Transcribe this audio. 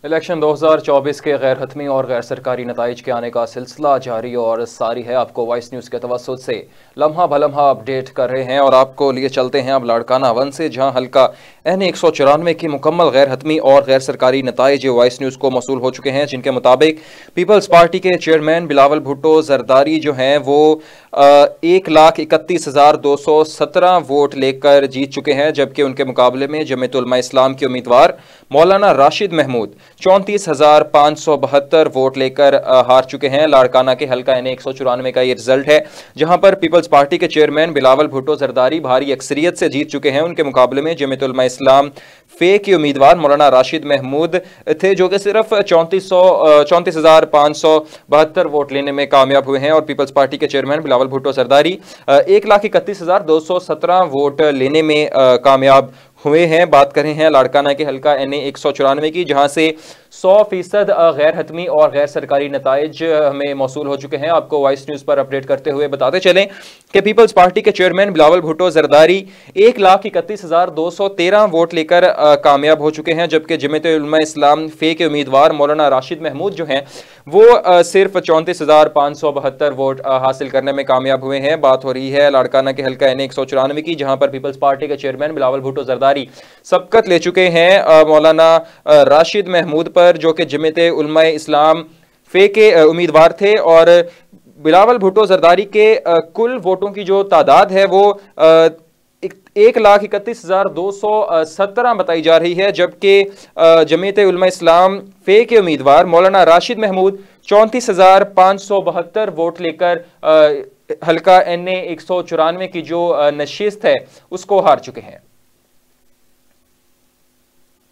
Election 2024 के गैर हतमी और गैर सरकारी नताइज के आने का सिलसिला जारी और सारी है। आपको वॉइस न्यूज़ के तवस्सुत से लम्हा भलम्हा अपडेट कर रहे हैं और आपको लिए चलते हैं अब लाड़काना 1 से, जहां हल्का एन 194 की मुकम्मल गैर हतमी और गैर सरकारी नताइज वॉइस न्यूज़ को मौसूल हो चुके हैं, जिनके मुताबिक पीपल्स पार्टी के चेयरमैन बिलावल भुट्टो जरदारी जो हैं वो 1,31,217 वोट लेकर जीत चुके हैं, जबकि उनके मुकाबले में जमीयत उलमा इस्लाम के उम्मीदवार मौलाना राशिद महमूद 34,572 वोट लेकर हार चुके हैं। लाड़काना के हल्का एन 194 का ये रिजल्ट है, जहां पर पीपल्स पार्टी के चेयरमैन बिलावल भुट्टो जरदारी भारी अक्सरियत से जीत चुके हैं। उनके मुकाबले में जमीयत उलमा इस्लाम फे के उम्मीदवार मौलाना राशिद महमूद थे, जो कि सिर्फ 34,572 वोट लेने में कामयाब हुए हैं, और पीपल्स पार्टी के चेयरमैन बिलावल भुट्टो जरदारी 1,31,217 वोट लेने में कामयाब हुए हैं। बात करें हैं लाड़काना के हल्का एन 194 की, जहां से 100% गैर हतमी और गैर सरकारी नताइज हमें मौसूल हो चुके हैं। आपको वॉइस न्यूज़ पर अपडेट करते हुए बताते चलें कि पीपल्स पार्टी के चेयरमैन बिलावल भुट्टो जरदारी 1,31,213 वोट लेकर कामयाब हो चुके हैं, जबकि जमीयत उलमा इस्लाम फे के उम्मीदवार मौलाना राशिद महमूद जो हैं वो सिर्फ 34,572 वोट हासिल करने में कामयाब हुए हैं। बात हो रही है लाड़काना के हल्का एन 194 की, जहां पर पीपल्स पार्टी के चेयरमैन बिलावल भुट्टो जरदारी सबकत ले चुके हैं मौलाना राशिद महमूद पर, जो कि जमीयत उलमा इस्लाम फे के उम्मीदवार थे, और बिलावल भुट्टो जरदारी के कुल वोटों की जो तादाद है वो 1,31,217 बताई जा रही है, जबकि जमीयत उलमा इस्लाम फे के उम्मीदवार मौलाना राशिद महमूद 34,572 वोट लेकर हल्का एन 194 की जो नशिस्त है उसको हार चुके हैं।